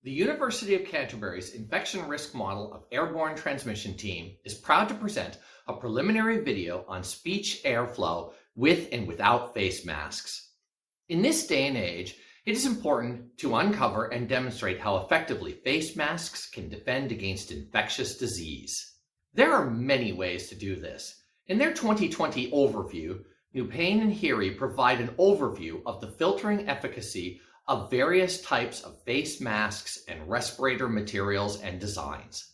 The University of Canterbury's infection risk model of airborne transmission team is proud to present a preliminary video on speech airflow with and without face masks. In this day and age, it is important to uncover and demonstrate how effectively face masks can defend against infectious disease. There are many ways to do this. In their 2020 overview, Peiman and Jermy provide an overview of the filtering efficacy of various types of face masks and respirator materials and designs.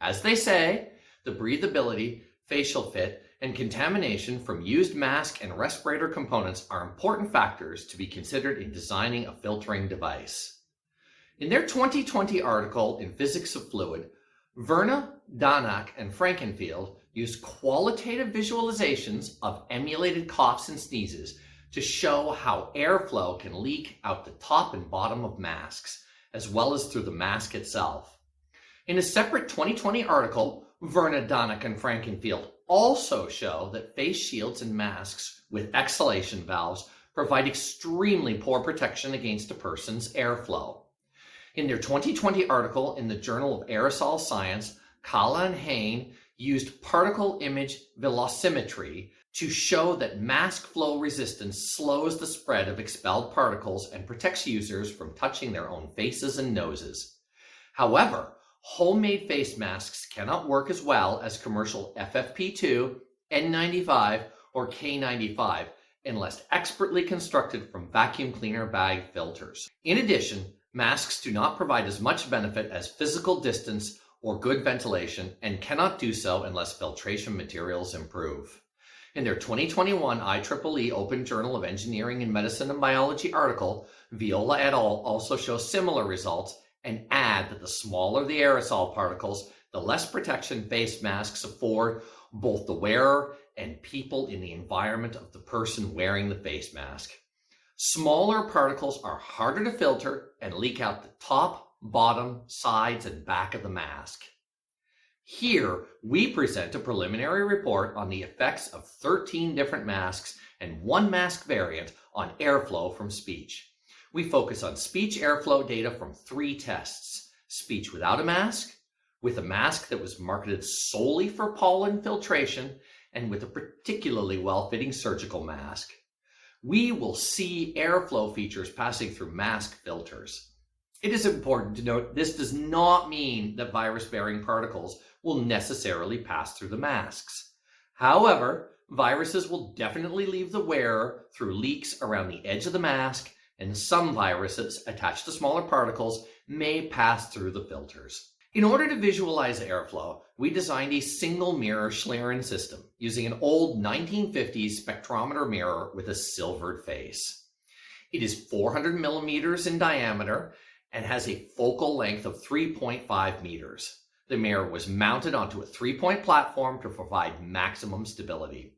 As they say, the breathability, facial fit, and contamination from used mask and respirator components are important factors to be considered in designing a filtering device. In their 2020 article in Physics of Fluid, Verna, Derrick, and Frankenfield used qualitative visualizations of emulated coughs and sneezes to show how airflow can leak out the top and bottom of masks, as well as through the mask itself. In a separate 2020 article, Verna, Derrick, and Frankenfield also show that face shields and masks with exhalation valves provide extremely poor protection against a person's airflow. In their 2020 article in the Journal of Aerosol Science, Kala and Hain used particle image velocimetry to show that mask flow resistance slows the spread of expelled particles and protects users from touching their own faces and noses. However, homemade face masks cannot work as well as commercial FFP2, N95, or K95 unless expertly constructed from vacuum cleaner bag filters. In addition, masks do not provide as much benefit as physical distance or good ventilation and cannot do so unless filtration materials improve. In their 2021 IEEE Open Journal of Engineering and Medicine and Biology article, Viola et al. Also show similar results and add that the smaller the aerosol particles, the less protection face masks afford both the wearer and people in the environment of the person wearing the face mask. Smaller particles are harder to filter and leak out the top, bottom, sides, and back of the mask. Here, we present a preliminary report on the effects of 13 different masks and one mask variant on airflow from speech. We focus on speech airflow data from 3 tests: speech without a mask, with a mask that was marketed solely for pollen filtration, and with a particularly well-fitting surgical mask. We will see airflow features passing through mask filters. It is important to note this does not mean that virus-bearing particles will necessarily pass through the masks. However, viruses will definitely leave the wearer through leaks around the edge of the mask, and some viruses attached to smaller particles may pass through the filters. In order to visualize airflow, we designed a single mirror Schlieren system using an old 1950s spectrometer mirror with a silvered face. It is 400 millimeters in diameter and has a focal length of 3.5 meters. The mirror was mounted onto a 3-point platform to provide maximum stability.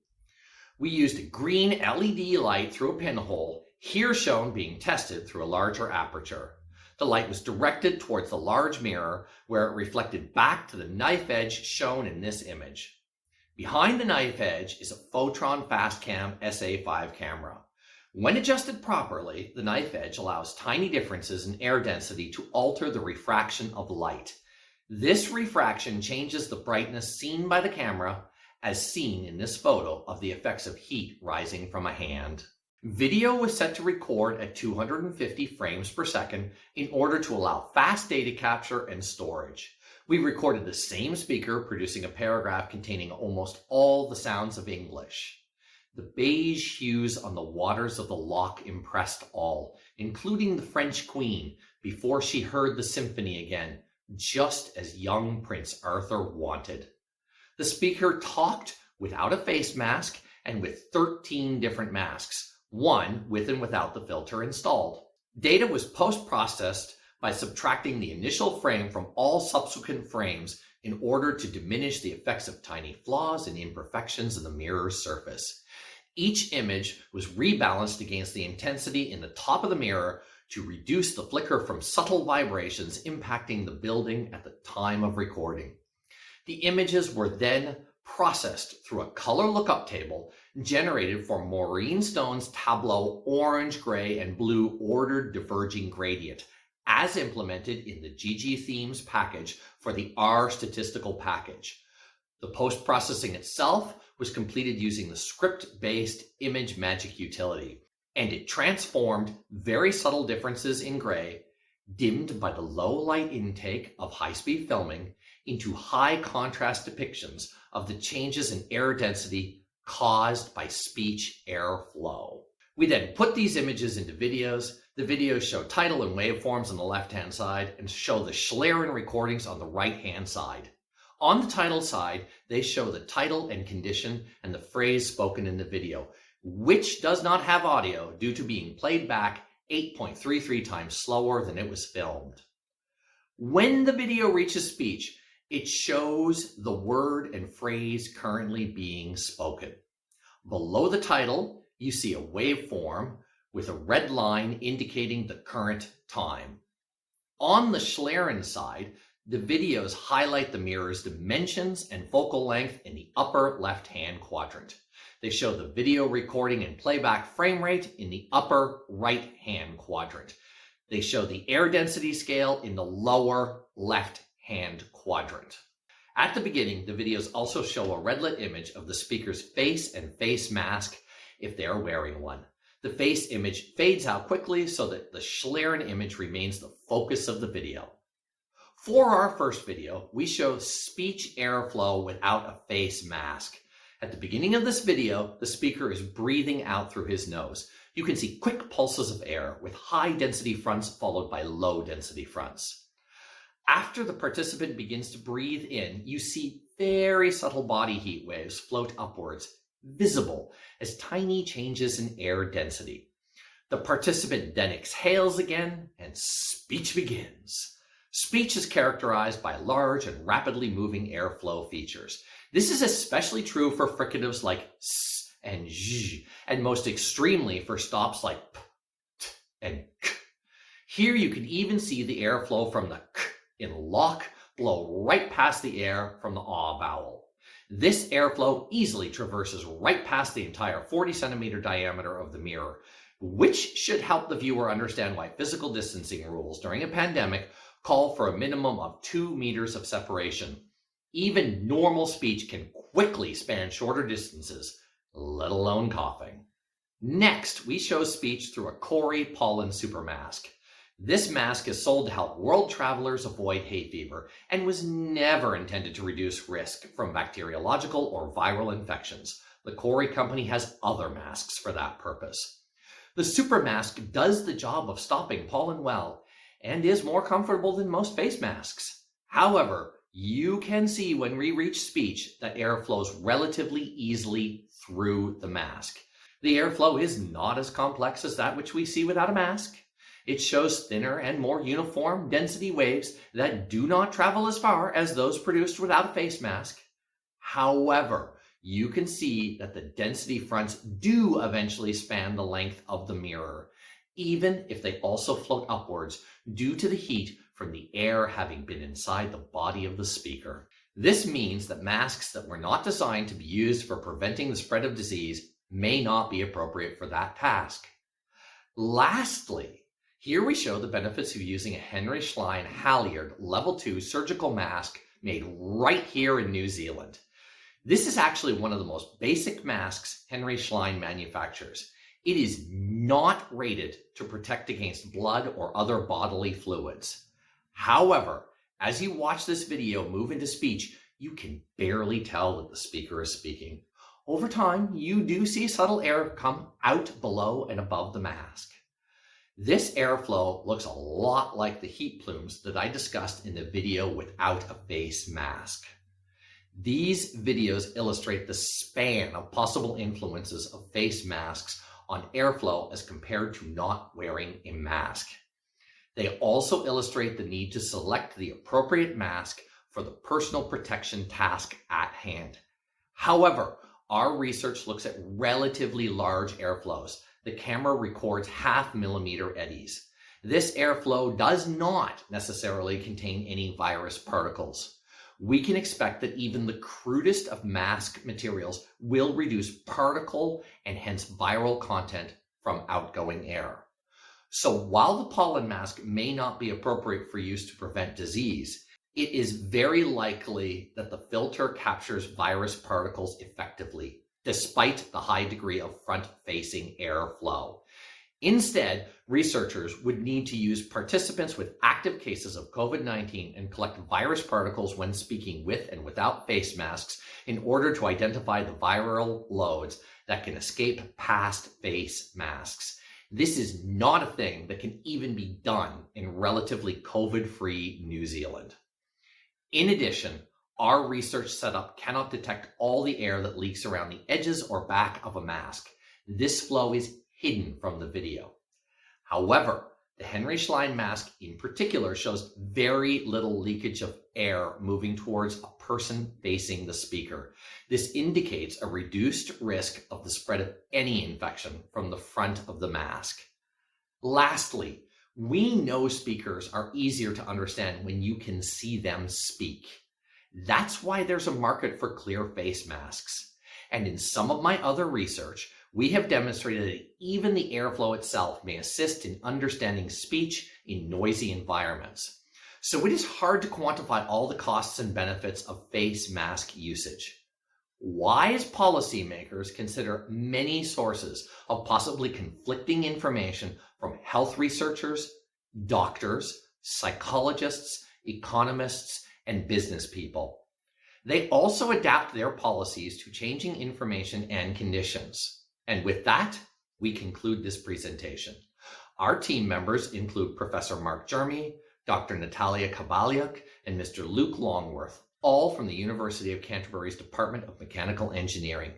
We used a green LED light through a pinhole, here shown being tested through a larger aperture. The light was directed towards the large mirror, where it reflected back to the knife edge shown in this image. Behind the knife edge is a Photron FastCam SA5 camera. When adjusted properly, the knife edge allows tiny differences in air density to alter the refraction of light. This refraction changes the brightness seen by the camera, as seen in this photo of the effects of heat rising from a hand. Video was set to record at 250 frames per second in order to allow fast data capture and storage. We recorded the same speaker producing a paragraph containing almost all the sounds of English. The beige hues on the waters of the loch impressed all, including the French Queen, before she heard the symphony again, just as young Prince Arthur wanted. The speaker talked without a face mask and with 13 different masks, one with and without the filter installed. Data was post-processed by subtracting the initial frame from all subsequent frames in order to diminish the effects of tiny flaws and imperfections in the mirror's surface. Each image was rebalanced against the intensity in the top of the mirror to reduce the flicker from subtle vibrations impacting the building at the time of recording. The images were then processed through a color lookup table generated from Maureen Stone's Tableau orange, gray, and blue ordered diverging gradient, as implemented in the GG Themes package for the R statistical package. The post-processing itself was completed using the script-based Image Magic utility, and it transformed very subtle differences in gray, dimmed by the low light intake of high-speed filming, into high contrast depictions of the changes in air density caused by speech airflow. We then put these images into videos. The videos show title and waveforms on the left-hand side and show the Schlieren recordings on the right-hand side. On the title side, they show the title and condition and the phrase spoken in the video, which does not have audio due to being played back 8.33 times slower than it was filmed. When the video reaches speech, it shows the word and phrase currently being spoken. Below the title, you see a waveform with a red line indicating the current time. On the Schlieren side, the videos highlight the mirror's dimensions and focal length in the upper left-hand quadrant. They show the video recording and playback frame rate in the upper right-hand quadrant. They show the air density scale in the lower left-hand quadrant. At the beginning, the videos also show a red-lit image of the speaker's face and face mask if they are wearing one. The face image fades out quickly so that the Schlieren image remains the focus of the video. For our first video, we show speech airflow without a face mask. At the beginning of this video, the speaker is breathing out through his nose. You can see quick pulses of air with high density fronts followed by low density fronts. After the participant begins to breathe in, you see very subtle body heat waves float upwards, visible as tiny changes in air density. The participant then exhales again and speech begins. Speech is characterized by large and rapidly moving airflow features. This is especially true for fricatives like s and zh, and most extremely for stops like p, t, and k. Here you can even see the airflow from the k in lock blow right past the air from the ah vowel. This airflow easily traverses right past the entire 40-centimeter diameter of the mirror, which should help the viewer understand why physical distancing rules during a pandemic call for a minimum of 2 meters of separation. Even normal speech can quickly span shorter distances, let alone coughing. Next, we show speech through a CORI pollen supermask. This mask is sold to help world travelers avoid hay fever and was never intended to reduce risk from bacteriological or viral infections. The CORI company has other masks for that purpose. The supermask does the job of stopping pollen well and is more comfortable than most face masks. However, you can see when we reach speech that air flows relatively easily through the mask. The airflow is not as complex as that which we see without a mask. It shows thinner and more uniform density waves that do not travel as far as those produced without a face mask. However, you can see that the density fronts do eventually span the length of the mirror, even if they also float upwards due to the heat from the air having been inside the body of the speaker. This means that masks that were not designed to be used for preventing the spread of disease may not be appropriate for that task. Lastly, here we show the benefits of using a Henry Schlein Halyard Level 2 surgical mask made right here in New Zealand. This is actually one of the most basic masks Henry Schlein manufactures. It is not rated to protect against blood or other bodily fluids. However, as you watch this video move into speech, you can barely tell that the speaker is speaking. Over time, you do see subtle air come out below and above the mask. This airflow looks a lot like the heat plumes that I discussed in the video without a face mask. These videos illustrate the span of possible influences of face masks on airflow as compared to not wearing a mask. They also illustrate the need to select the appropriate mask for the personal protection task at hand. However, our research looks at relatively large airflows. The camera records 0.5 millimeter eddies. This airflow does not necessarily contain any virus particles. We can expect that even the crudest of mask materials will reduce particle and hence viral content from outgoing air. So while the pollen mask may not be appropriate for use to prevent disease, it is very likely that the filter captures virus particles effectively, despite the high degree of front-facing airflow. Instead, researchers would need to use participants with active cases of COVID-19 and collect virus particles when speaking with and without face masks in order to identify the viral loads that can escape past face masks. This is not a thing that can even be done in relatively COVID-free New Zealand. In addition, our research setup cannot detect all the air that leaks around the edges or back of a mask. This flow is hidden from the video. However, the Henry Schlein mask in particular shows very little leakage of air moving towards a person facing the speaker. This indicates a reduced risk of the spread of any infection from the front of the mask. Lastly, we know speakers are easier to understand when you can see them speak. That's why there's a market for clear face masks. And in some of my other research, we have demonstrated that even the airflow itself may assist in understanding speech in noisy environments. So it is hard to quantify all the costs and benefits of face mask usage. Wise policymakers consider many sources of possibly conflicting information from health researchers, doctors, psychologists, economists, and business people. They also adapt their policies to changing information and conditions. And with that, we conclude this presentation. Our team members include Professor Mark Jermy, Dr. Natalia Kabaliuk, and Mr. Luke Longworth, all from the University of Canterbury's Department of Mechanical Engineering.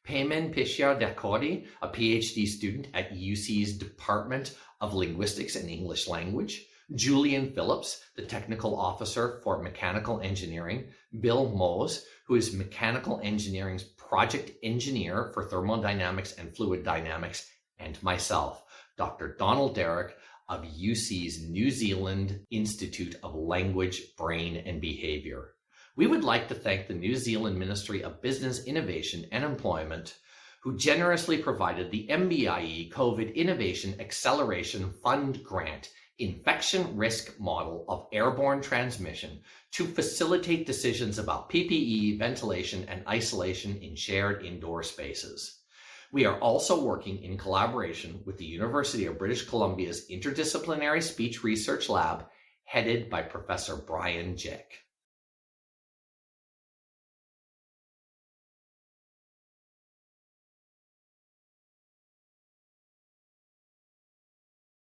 Peiman Pishyar-Dehkordi, a PhD student at UC's Department of Linguistics and English Language. Julian Phillips, the Technical Officer for Mechanical Engineering. Bill Mose, who is Mechanical Engineering's Project Engineer for Thermodynamics and Fluid Dynamics, and myself, Dr. Donald Derrick of UC's New Zealand Institute of Language, Brain and Behavior. We would like to thank the New Zealand Ministry of Business Innovation and Employment, who generously provided the MBIE COVID Innovation Acceleration Fund Grant Infection Risk Model of Airborne Transmission to facilitate decisions about PPE, ventilation, and isolation in shared indoor spaces. We are also working in collaboration with the University of British Columbia's Interdisciplinary Speech Research Lab, headed by Professor Brian Jick.